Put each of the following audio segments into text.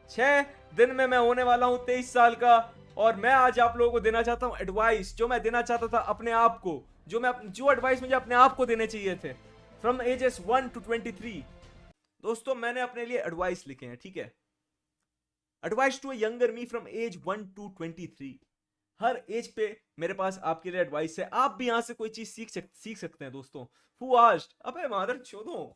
6 दिन में मैं होने वाला हूं 23 साल का, और मैं आज आप लोगों को देना चाहता हूं एडवाइस जो मैं देना चाहता था अपने आप को, जो एडवाइस मुझे अपने आप को देने चाहिए थे, फ्रॉम एजेस 1 to 23। दोस्तों मैंने अपने लिए एडवाइस लिखे हैं, ठीक है। Advice to younger me from age 1 to 23। हर एज पे मेरे पास आपके लिए एडवाइस है, आप भी यहां से कोई चीज सीख सकते हैं दोस्तों। हु आस्क्ड, अबे मादर चोदो,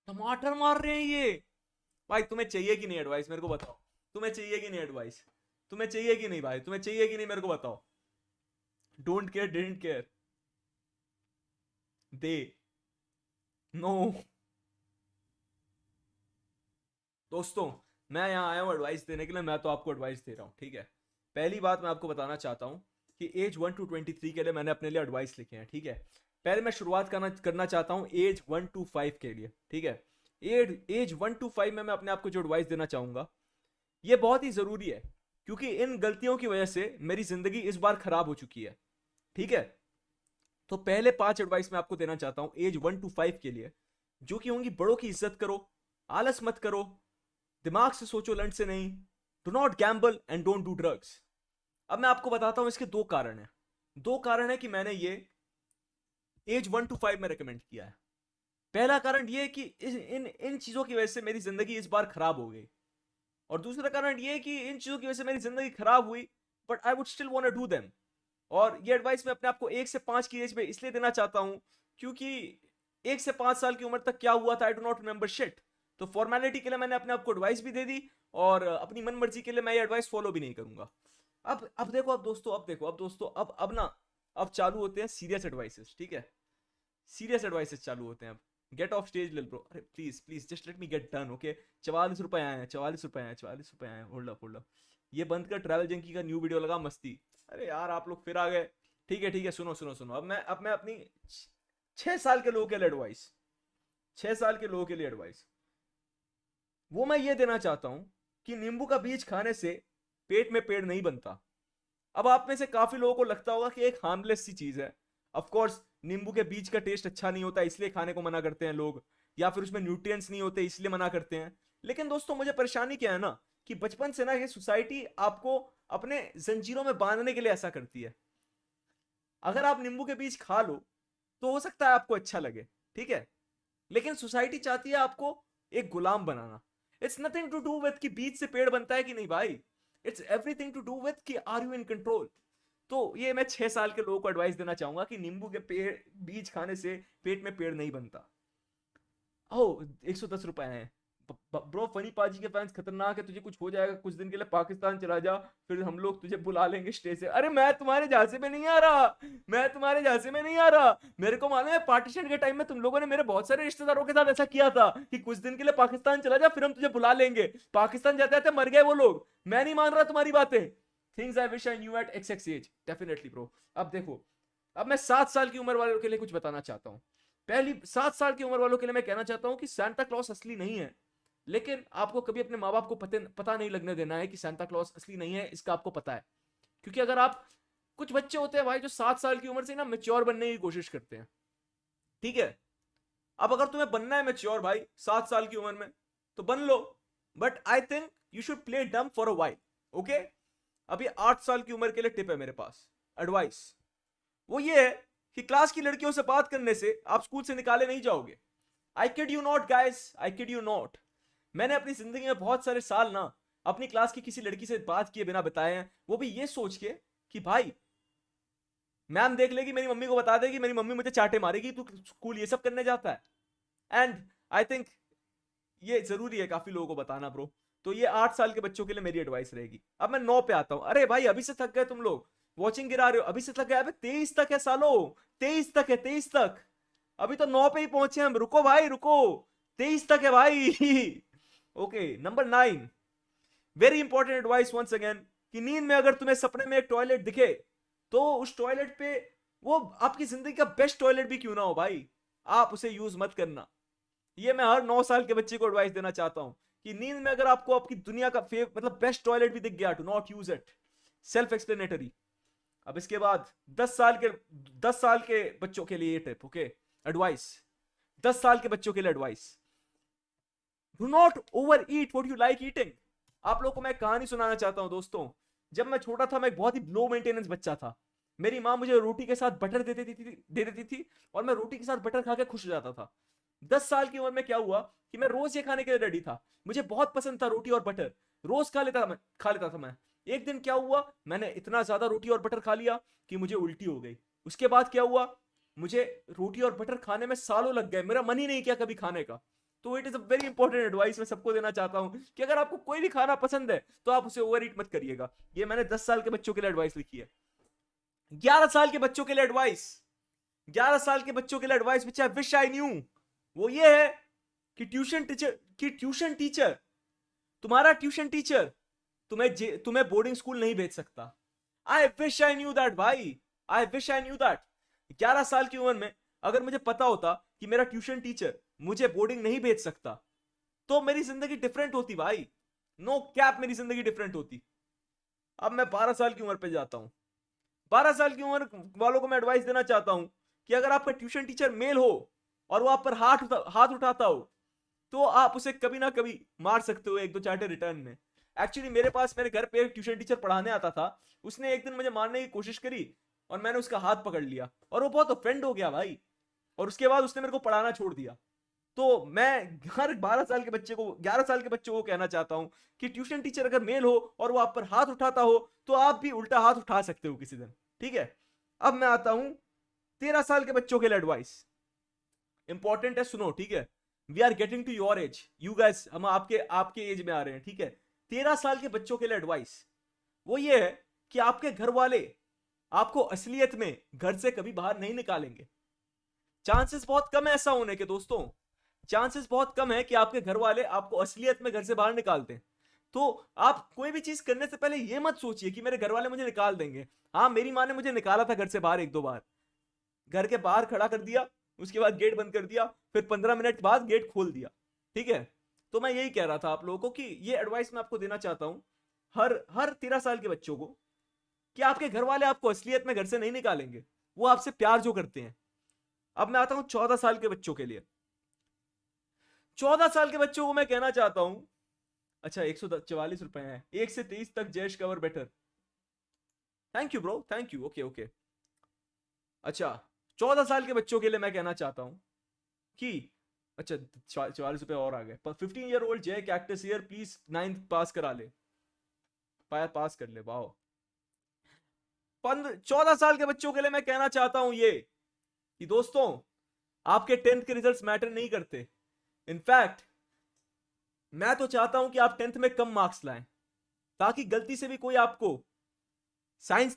टमाटर मार रहे हैं ये। भाई तुम्हें चाहिए कि नहीं एडवाइस, मेरे को बताओ। तुम्हें चाहिए कि नहीं एडवाइस? तुम्हें चाहिए कि नहीं भाई? तुम्हें चाहिए कि नहीं, मेरे को बताओ। Don't care, didn't care, they, know. दोस्तों मैं यहाँ आया हूँ एडवाइस देने के लिए, मैं तो आपको एडवाइस दे रहा हूँ, ठीक है। पहली बात मैं आपको बताना चाहता हूँ कि एज 1 to 23 के लिए मैंने अपने लिए एडवाइस लिखे हैं, ठीक है। पहले मैं शुरुआत करना चाहता हूँ एज 1 to 5 के लिए, ठीक है। एज 1 to 5 में मैं अपने आप को जो एडवाइस देना चाहूंगा, ये बहुत ही जरूरी है, क्योंकि इन गलतियों की वजह से मेरी जिंदगी इस बार खराब हो चुकी है, ठीक है। तो पहले 5 एडवाइस मैं आपको देना चाहता हूं एज 1 to 5 के लिए, जो कि होंगी: बड़ों की इज्जत करो, आलस मत करो, दिमाग से सोचो, लंड से नहीं, do not Gamble and don't do drugs. अब मैं आपको बताता हूं इसके 2 कारण हैं। 2 कारण है कि मैंने ये एज 1 to 5 में रिकमेंड किया है। पहला कारण ये है कि इन इन चीजों की वजह से मेरी जिंदगी इस बार खराब हो गई, और दूसरा कारण ये है कि इन चीजों की वजह से मेरी जिंदगी खराब हुई, but I would still want to do them. और ये एडवाइस मैं अपने आप को 1 से 5 की एज में इसलिए देना चाहता हूं, क्योंकि 1 से 5 साल की उम्र तक क्या हुआ था I do not remember shit. तो फॉर्मेलिटी के लिए मैंने अपने आप को एडवाइस भी दे दी, और अपनी मन मर्जी के लिए मैं ये एडवाइस फॉलो भी नहीं करूंगा। अब देखो, अब दोस्तों, अब दोस्तों, अब ना, अब चालू होते हैं सीरियस एडवाइसेस, ठीक है। सीरियस एडवाइसेस चालू होते हैं अब। गेट ऑफ स्टेज लिल ब्रो, अरे please please just let me get done, okay. 44 रुपए आए हैं, 44 रुपए आए हैं, 44 रुपए आए हैं, होल्ड अप होल्ड अप। ये बंद कर, ट्रैवल जंकी का न्यू वीडियो लगा, मस्ती। अरे यार आप लोग फिर आ गए। ठीक है, सुनो सुनो सुनो, अब मैं अपनी 6 साल के लोगों के लिए एडवाइस, 6 साल के लोगों के लिए एडवाइस, वो मैं ये देना चाहता हूं कि नींबू का बीज खाने से पेट में पेड़ नहीं बनता। अब आप में से काफी लोगों को लगता होगा कि एक हार्मलेस सी चीज है। ऑफ कोर्स नींबू के बीज का टेस्ट अच्छा नहीं होता इसलिए खाने को मना करते हैं लोग, या फिर उसमें न्यूट्रिएंट्स नहीं होते इसलिए मना करते हैं। लेकिन दोस्तों मुझे परेशानी क्या है ना, कि बचपन से ना ये सोसाइटी आपको अपने जंजीरों में बांधने के लिए ऐसा करती है। अगर आप नींबू के बीज खा लो तो हो सकता है आपको अच्छा लगे, ठीक है, लेकिन सोसाइटी चाहती है आपको एक गुलाम बनाना। It's nothing to do with कि बीज से पेड़ बनता है कि नहीं भाई, it's everything to do with कि आर यू इन कंट्रोल। तो ये मैं 6 साल के लोगों को एडवाइस देना चाहूंगा कि नींबू के पेड़ बीज खाने से पेट में पेड़ नहीं बनता। ओह 110 रुपए हैं। ब्रो फनी पाजी के फैंस खतरनाक है, तुझे कुछ हो जाएगा, कुछ दिन के लिए पाकिस्तान चला जा, फिर हम लोग तुझे बुला लेंगे स्टे से। अरे मैं तुम्हारे झांसे में नहीं आ रहा, मैं तुम्हारे झांसे में नहीं आ रहा। मेरे को मालूम है पार्टीशन के टाइम में तुम लोगों ने मेरे बहुत सारे रिश्तेदारों के साथ ऐसा किया था कि कुछ दिन के लिए पाकिस्तान चला जा, फिर हम तुझे बुला लेंगे। पाकिस्तान जाते जाते मर गए वो लोग। मैं नहीं मान रहा तुम्हारी बातें। Things I wish I knew at x x age, definitely bro. अब देखो, अब मैं 7 साल की उम्र वालों के लिए कुछ बताना चाहता हूँ। पहली, 7 साल की उम्र वालों के लिए मैं कहना चाहता हूँ कि सांता क्लॉस असली नहीं है, लेकिन आपको कभी अपने माँ बाप को पता नहीं लगने देना है कि सांता क्लॉस असली नहीं है, इसका आपको पता है। क्योंकि अगर आप, कुछ बच्चे होते हैं भाई जो 7 साल की उम्र से ना मेच्योर बनने की कोशिश करते हैं, ठीक है। अब अगर तुम्हें बनना है मेच्योर भाई 7 साल की उम्र में, तो बन लो, but I think you should play dumb for a while, okay. अभी 8 साल की उम्र के लिए टिप है मेरे पास, एडवाइस। वो ये है कि क्लास की लड़कियों से बात करने से आप स्कूल से निकाले नहीं जाओगे। I kid you not guys, I kid you not. मैंने अपनी जिंदगी में बहुत सारे साल ना अपनी क्लास की किसी लड़की से बात किए बिना बताए हैं, वो भी ये सोच के कि भाई मैम देख लेगी, मेरी मम्मी को बता देगी, मेरी मम्मी मुझे चाटे मारेगी, तू स्कूल ये सब करने जाता है। एंड आई थिंक ये जरूरी है काफी लोगों को बताना ब्रो। तो ये 8 साल के बच्चों के लिए मेरी एडवाइस रहेगी। अब मैं 9 पे आता हूं। अरे भाई अभी से थक गए तुम लोग, वॉचिंग गिरा रहे हो, अभी से थक गए। अबे 23 तक है सालो, 23 तक है, 23 तक। अभी तो 9 पे ही पहुंचे हम, रुको भाई रुको, 23 तक है भाई। Okay, number 9, very important advice once again, कि नींद में अगर तुम्हें सपने में एक टॉयलेट दिखे, तो उस टॉयलेट पे, वो आपकी जिंदगी का बेस्ट टॉयलेट भी क्यों ना हो भाई, आप उसे यूज मत करना। ये मैं हर 9 साल के बच्चे को एडवाइस देना चाहता हूं कि नींद में अगर आपको आपकी दुनिया का मतलब बेस्ट टॉयलेट भी दिख गया, to not use it. Self explanatory. अब इसके बाद 10 साल के बच्चों के लिए ये टिप, ओके, एडवाइस। 10 साल के बच्चों के लिए advice, do not over eat what you like eating. आप लोगों को मैं कहानी सुनाना चाहता हूं दोस्तों। जब मैं छोटा था, मैं एक बहुत ही लो मेंटेनेंस बच्चा था। मेरी माँ मुझे रोटी के साथ बटर दे देती थी और मैं रोटी के साथ बटर खा के खुश हो जाता था। 10 साल की उम्र में क्या हुआ कि मैं रोज ये खाने के लिए रेडी था। मुझे बहुत पसंद था रोटी और बटर। रोज खा लेता था मैं। एक दिन क्या हुआ, मैंने इतना ज्यादा रोटी और बटर खा लिया कि मुझे उल्टी हो गई। उसके बाद क्या हुआ, मुझे रोटी और बटर खाने में सालों लग गए, मेरा मन ही नहीं किया कभी खाने का। तो it is a very important advice मैं सबको देना चाहता हूं कि अगर आपको कोई भी खाना पसंद है तो आप उसे ओवर ईट मत करिएगा। ये मैंने 10 साल के बच्चों के लिए एडवाइस लिखी है। 11 साल के बच्चों के लिए एडवाइस, 11 साल के बच्चों के लिए advice which I wish I knew, वो ये है कि ट्यूशन टीचर, तुम्हारा ट्यूशन टीचर तुम्हें बोर्डिंग स्कूल नहीं भेज सकता। I wish I knew that भाई, I wish I knew that. 11 साल की उम्र में अगर मुझे पता होता कि मेरा ट्यूशन टीचर मुझे बोर्डिंग नहीं भेज सकता तो मेरी जिंदगी डिफरेंट होती भाई। नो कैप, मेरी जिंदगी डिफरेंट होती। अब मैं 12 साल की उम्र पे जाता हूं। 12 साल की उम्र वालों को मैं एडवाइस देना चाहता हूं कि अगर आपका ट्यूशन टीचर मेल हो और वो आप पर हाथ उठाता हो तो आप उसे कभी ना कभी मार सकते हो एक दो चांटे रिटर्न में। एक्चुअली मेरे पास मेरे घर पे एक ट्यूशन टीचर पढ़ाने आता था। उसने एक दिन मुझे मारने की कोशिश करी और मैंने उसका हाथ पकड़ लिया और वो बहुत ऑफेंड हो गया भाई। और उसके बाद उसने मेरे को पढ़ाना छोड़ दिया। तो मैं हर 11 साल के बच्चों को कहना चाहता हूं कि ट्यूशन टीचर अगर मेल हो और वो आप पर हाथ उठाता हो तो आप भी उल्टा हाथ उठा सकते हो किसी दिन, ठीक है। अब मैं आता हूं 13 साल के बच्चों के लिए एडवाइस। इंपॉर्टेंट है, सुनो, ठीक है। We are getting to your age, you guys, हम आपके आपके एज में आ रहे हैं, ठीक है। 13 साल के बच्चों के लिए एडवाइस वो ये है कि आपके घर वाले आपको असलियत में घर से कभी बाहर नहीं निकालेंगे। चांसेस बहुत कम है ऐसा होने के दोस्तों। चांसेस बहुत कम है कि आपके घर वाले आपको असलियत में घर से बाहर निकाल दें। तो आप कोई भी चीज करने से पहले यह मत सोचिए कि मेरे घर वाले मुझे निकाल देंगे। हाँ, मेरी माँ ने मुझे निकाला था घर से बाहर एक दो बार। घर के बाहर खड़ा कर दिया, उसके बाद गेट बंद कर दिया, फिर 15 मिनट बाद गेट खोल दिया, ठीक है। तो मैं यही कह रहा था आप लोगों को कि ये एडवाइस मैं आपको देना चाहता हूं हर हर 13 साल के बच्चों को कि आपके घर वाले आपको असलियत में घर से नहीं निकालेंगे, वो आपसे प्यार जो करते हैं। अब मैं आता हूं 14 साल के बच्चों के लिए। 14 साल के बच्चों को मैं कहना चाहता हूं, अच्छा 144 रुपए हैं, 1 से 23 तक Jaish cover better. Thank you bro, thank you, okay okay. अच्छा, 14 साल के बच्चों के लिए मैं कहना चाहता हूं कि अच्छा 44 रुपए और आ गए। 15 ईयर ओल्ड जय कैक्टस ईयर, प्लीज 9th पास करा ले, पास कर ले, वाओ। 14 साल के बच्चों के लिए मैं कहना चाहता हूं ये कि दोस्तों, आपके 10th के रिजल्ट्स मैटर नहीं करते। इनफैक्ट मैं तो चाहता हूं कि आप 10th में कम मार्क्स लाएं ताकि गलती से भी कोई आपको साइंस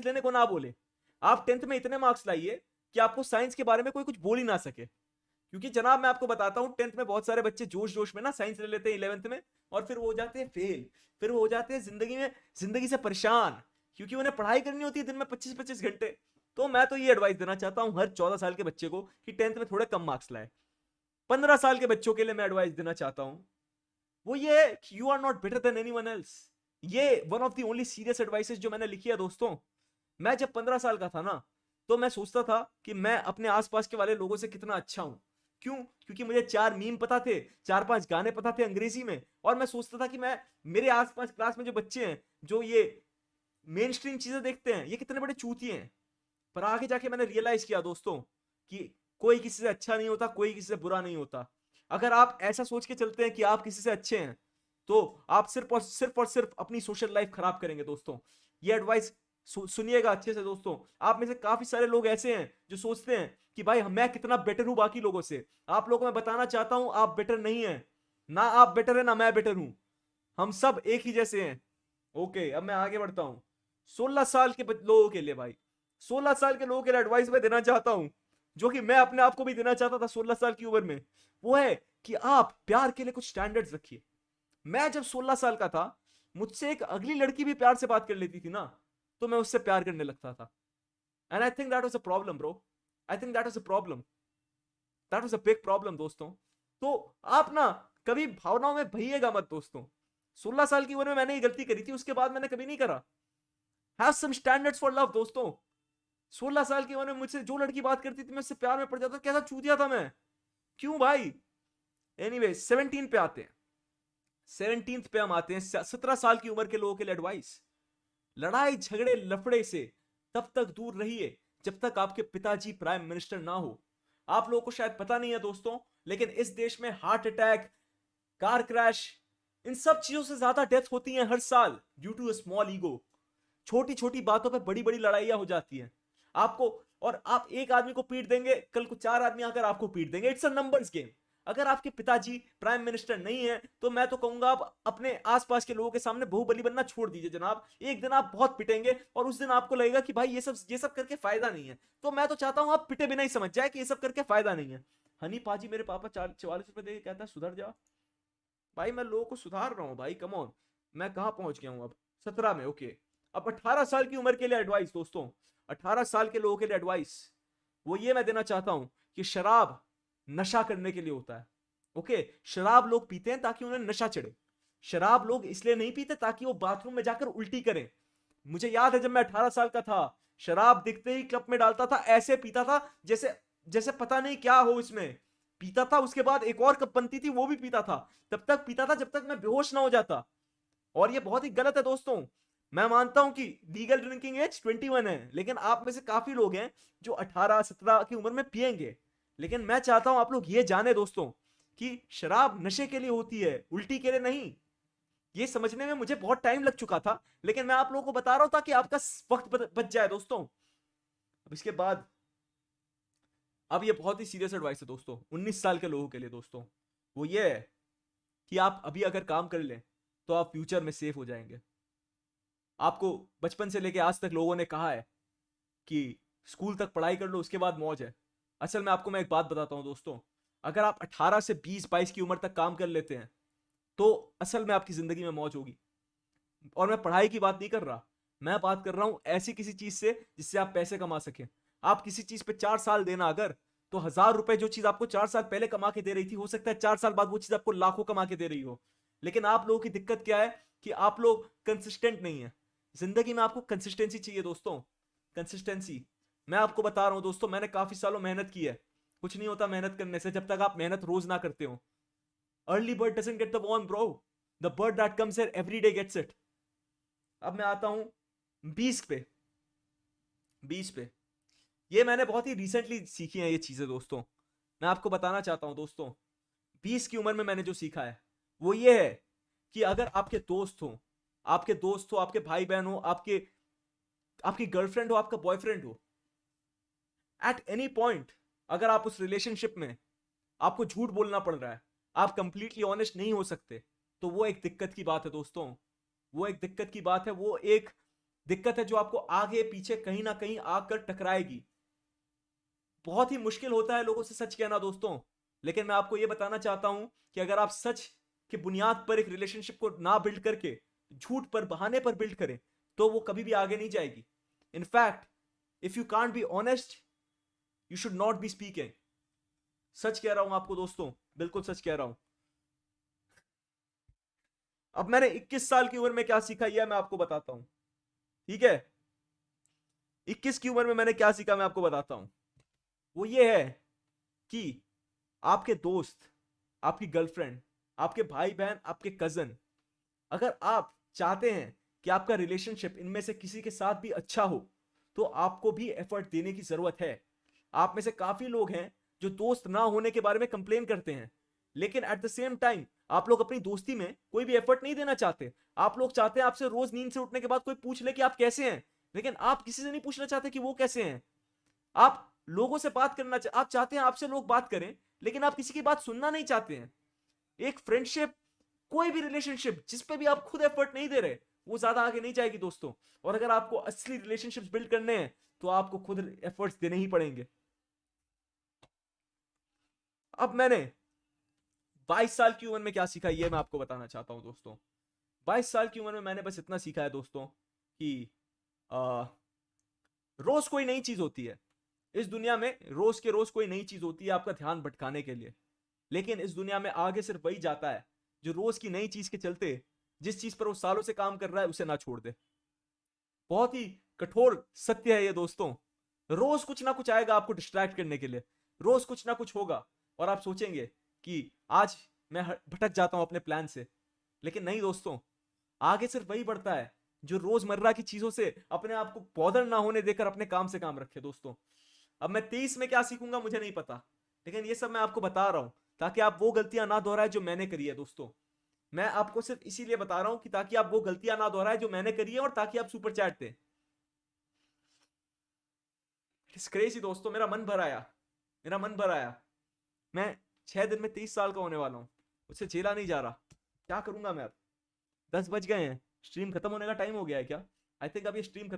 लेने को ना बोले। आप 10th में इतने मार्क्स लाइए कि आपको साइंस के बारे में कोई कुछ बोल ही ना सके। क्योंकि जनाब मैं आपको बताता हूं, 10th में बहुत सारे बच्चे जोश जोश में ना साइंस ले लेते हैं 11th में, और फिर वो हो जाते हैं फेल। फिर वो हो जाते हैं जिंदगी से परेशान, क्योंकि उन्हें पढ़ाई करनी होती है दिन में 25-25 घंटे। तो मैं तो ये एडवाइस देना चाहता हूं हर 14 साल के बच्चे को कि 10th में थोड़े कम मार्क्स लाए। 15 साल के बच्चों के लिए मैं एडवाइस देना चाहता हूं वो ये है कि you are not better than anyone else. ये one of the only serious advices जो मैंने लिखी है दोस्तों। मैं जब 15 साल का था ना, तो मैं सोचता था कि मैं अपने आसपास के वाले लोगों से कितना अच्छा हूं। क्यों? क्योंकि मुझे 4 मीम पता थे, 4-5 गाने पता थे अंग्रेजी में, और मैं सोचता था कि मैं मेरे आसपास क्लास में जो बच्चे हैं जो ये मेन स्ट्रीम चीजें देखते हैं, ये कितने बड़े चूतिए हैं। पर आगे जाके मैंने रियलाइज किया दोस्तों कि कोई किसी से अच्छा नहीं होता, कोई किसी से बुरा नहीं होता। अगर आप ऐसा सोच के चलते हैं कि आप किसी से अच्छे हैं तो आप सिर्फ अपनी सोशल लाइफ खराब करेंगे दोस्तों। ये एडवाइस सुनिएगा अच्छे से दोस्तों। आप में से काफी सारे लोग ऐसे हैं जो सोचते हैं कि भाई मैं कितना बेटर हूं बाकी लोगों से। आप लोगों को मैं बताना चाहता हूं आप बेटर नहीं है। ना आप बेटर है ना मैं बेटर हूं, हम सब एक ही जैसे हैं। ओके, अब मैं आगे बढ़ता हूं। 16 साल के लोगों के लिए भाई, 16 साल के लोगों के लिए एडवाइस मैं देना चाहता हूं जो कि मैं अपने आप को भी देना चाहता था 16 साल की उम्र में। वो है कि आप प्यार के लिए कुछ स्टैंडर्ड्स रखिए। मैं जब 16 साल का था, मुझसे एक अगली लड़की भी प्यार से बात कर लेती थी ना, तो मैं उससे प्यार करने लगता था। And I think that was a problem bro. I think that was a problem, that was a big problem दोस्तों। तो आप ना कभी भावनाओं में बहिएगा मत दोस्तों। 16 साल की उम्र में मैंने ये गलती करी थी, उसके बाद मैंने कभी नहीं करा। Have some standards for love दोस्तों। 16 साल की उम्र में मुझसे जो लड़की बात करती थी मैं उससे प्यार में पड़ जाता था। कैसा चूतिया था मैं, क्यों भाई? एनीवे 17 पे आते हैं। 17 पे हम आते हैं। 17 साल की उम्र के लोगों के लिए एडवाइस, लड़ाई झगड़े लफड़े से तब तक दूर रहिए जब तक आपके पिताजी प्राइम मिनिस्टर ना हो। आप लोगों को शायद पता नहीं है दोस्तों, लेकिन इस देश में हार्ट अटैक, कार क्रैश, इन सब चीजों से ज्यादा डेथ होती हैं हर साल due to a small ego. छोटी छोटी बातों पे बड़ी बड़ी लड़ाइयां हो जाती हैं आपको, और आप एक आदमी को पीट देंगे, कल को 4 आदमी आकर आपको पीट देंगे। It's a numbers game. अगर आपके पिताजी प्राइम मिनिस्टर नहीं है तो मैं तो कहूंगा आप अपने आसपास के लोगों के सामने बहुबली बनना छोड़ दीजिए जनाब। एक दिन आप बहुत पिटेंगे और उस दिन आपको लगेगा कि भाई ये सब करके फायदा नहीं है। तो मैं तो चाहता हूं आप पिटे बिना ही समझ जाए कि ये सब करके फायदा नहीं है। हनी पाजी मेरे पापा 44 रुपए देके कहता है सुधर जा। भाई मैं लोगों को सुधार रहा हूं भाई, कम ऑन। मैं कहां पहुंच गया हूं अब? 17 में, ओके। अब 18 साल की उम्र के लिए एडवाइस दोस्तों, 18 साल के लोगों के लिए एडवाइस वो ये मैं देना चाहता हूं कि शराब नशा करने के लिए होता है। ओके, शराब लोग पीते हैं ताकि उन्हें नशा चढ़े। शराब लोग इसलिए नहीं पीते ताकि वो बाथरूम में जाकर उल्टी करें। मुझे याद है जब मैं 18 साल का था, शराब दिखते ही क्लब में डालता था, ऐसे पीता था जैसे जैसे पता नहीं क्या हो इसमें, पीता था। उसके बाद एक और कप बनती थी वो भी पीता था। तब तक पीता था जब तक मैं बेहोश ना हो जाता। और ये बहुत ही गलत है दोस्तों। मैं मानता हूं कि लीगल ड्रिंकिंग एज 21 है, लेकिन आप में से काफी लोग हैं जो 18-17 की उम्र में पिएंगे। लेकिन मैं चाहता हूं आप लोग ये जाने दोस्तों कि शराब नशे के लिए होती है, उल्टी के लिए नहीं। ये समझने में मुझे बहुत टाइम लग चुका था, लेकिन मैं आप लोगों को बता रहा हूं ताकि आपका वक्त बच जाए दोस्तों। अब इसके बाद, अब ये बहुत ही सीरियस एडवाइस है दोस्तों 19 साल के लोगों के लिए दोस्तों। वो ये है कि आप अभी अगर काम कर लें तो आप फ्यूचर में सेफ हो जाएंगे। आपको बचपन से लेके आज तक लोगों ने कहा है कि स्कूल तक पढ़ाई कर लो उसके बाद मौज है। असल में आपको मैं एक बात बताता हूं दोस्तों, अगर आप 18 से 20-22 की उम्र तक काम कर लेते हैं तो असल में आपकी जिंदगी में मौज होगी। और मैं पढ़ाई की बात नहीं कर रहा, मैं बात कर रहा हूं ऐसी किसी चीज से जिससे आप पैसे कमा सकें। आप किसी चीज पे 4 साल देना अगर, तो 1000 रुपए जो चीज आपको 4 साल पहले कमा के दे रही थी, हो सकता है 4 साल बाद वो चीज आपको लाखों कमा के दे रही हो। लेकिन आप लोगों की दिक्कत क्या है कि आप लोग कंसिस्टेंट नहीं है। जिंदगी में आपको कंसिस्टेंसी चाहिए दोस्तों, कंसिस्टेंसी। मैं आपको बता रहा हूं दोस्तों, मैंने काफी सालों मेहनत की है। कुछ नहीं होता मेहनत करने से जब तक आप मेहनत रोज ना करते हो। Early bird doesn't get the worm bro, the bird that comes here every day gets it. अब मैं आता हूं 20 पे। 20 पे ये मैंने बहुत ही रिसेंटली सीखी है ये चीजें दोस्तों। मैं आपको बताना चाहता हूं दोस्तों, 20 की उम्र में मैंने जो सीखा है वो ये है कि अगर आपके दोस्त हो, आपके भाई बहन हो, आपकी गर्लफ्रेंड हो, आपका बॉयफ्रेंड हो, एट एनी पॉइंट अगर आप उस रिलेशनशिप में आपको झूठ बोलना पड़ रहा है, आप कंप्लीटली ऑनेस्ट नहीं हो सकते, तो वो एक दिक्कत की बात है दोस्तों। वो एक दिक्कत की बात है, वो एक दिक्कत है जो आपको आगे पीछे कहीं ना कहीं आकर टकराएगी। बहुत ही मुश्किल होता है लोगों से सच कहना दोस्तों, लेकिन मैं आपको यह बताना चाहता हूं कि अगर आप सच के बुनियाद पर एक रिलेशनशिप को ना बिल्ड करके झूठ पर, बहाने पर बिल्ड करें, तो वो कभी भी आगे नहीं जाएगी। In fact if you can't be honest, you should not be speaking. सच कह रहा हूं आपको दोस्तों, बिल्कुल सच कह रहा हूं। अब मैंने 21 साल की उम्र में क्या सीखा यह मैं आपको बताता हूं, ठीक है? 21 की उम्र में मैंने क्या सीखा मैं आपको बताता हूं। वो ये है कि आपके दोस्त, आपकी गर्लफ्रेंड, आपके भाई बहन, आपके कजन, अगर आप चाहते हैं कि आपका रिलेशनशिप इनमें से किसी के साथ भी अच्छा हो, तो आपको भी एफर्ट देने की जरूरत है। आप में से काफी लोग हैं जो दोस्त ना होने के बारे में कंप्लेन करते हैं, लेकिन एट द सेम टाइम आप लोग अपनी दोस्ती में कोई भी एफर्ट नहीं देना चाहते। आप लोग चाहते हैं आपसे रोज नींद से उठने के बाद कोई पूछ ले कि आप कैसे हैं, लेकिन आप किसी से नहीं पूछना चाहते कि वो कैसे हैं। आप लोगों से बात करना आप चाहते हैं आपसे लोग बात करें, लेकिन आप किसी की बात सुनना नहीं चाहते हैं। एक फ्रेंडशिप, कोई भी रिलेशनशिप जिस पे भी आप खुद एफर्ट नहीं दे रहे, वो ज्यादा आगे नहीं जाएगी दोस्तों। और अगर आपको असली रिलेशनशिप्स बिल्ड करने हैं तो आपको खुद एफर्ट्स देने ही पड़ेंगे। अब मैंने 22 साल की उम्र में क्या सीखा ये मैं आपको बताना चाहता हूं दोस्तों। 22 साल की उम्र में मैंने बस इतना सीखा है दोस्तों कि रोज कोई नई चीज होती है इस दुनिया में, रोज के रोज कोई नई चीज होती है आपका ध्यान भटकाने के लिए। लेकिन इस दुनिया में आगे सिर्फ वही जाता है जो रोज की नई चीज के चलते जिस चीज पर वो सालों से काम कर रहा है उसे ना छोड़ दे। बहुत ही कठोर सत्य है ये दोस्तों। रोज कुछ ना कुछ आएगा आपको डिस्ट्रैक्ट करने के लिए, रोज कुछ ना कुछ होगा और आप सोचेंगे कि आज मैं भटक जाता हूं अपने प्लान से, लेकिन नहीं दोस्तों, आगे सिर्फ वही बढ़ता है जो रोजमर्रा की चीजों से अपने आप को बॉदर ना होने देकर अपने काम से काम रखे दोस्तों। अब मैं 23 में क्या सीखूंगा मुझे नहीं पता, लेकिन ये सब मैं आपको बता रहा हूं ताकि आप वो गलतियां ना दोहराए जो मैंने करी है दोस्तों। मैं आपको सिर्फ इसीलिए बता रहा हूं कि ताकि आप वो गलतियां ना दोहराए जो मैंने करी है, और ताकि आप super chat they. It's crazy दोस्तों, मेरा मन भर आया, मेरा मन भर आया। मैं 6 दिन में 23 साल का होने वाला हूं, उससे झेला नहीं जा रहा। क्या करूंगा मैं अब? 10 बज गए हैं, स्ट्रीम खत्म होने का टाइम हो गया है क्या? आई थिंक अब ये स्ट्रीम खत्म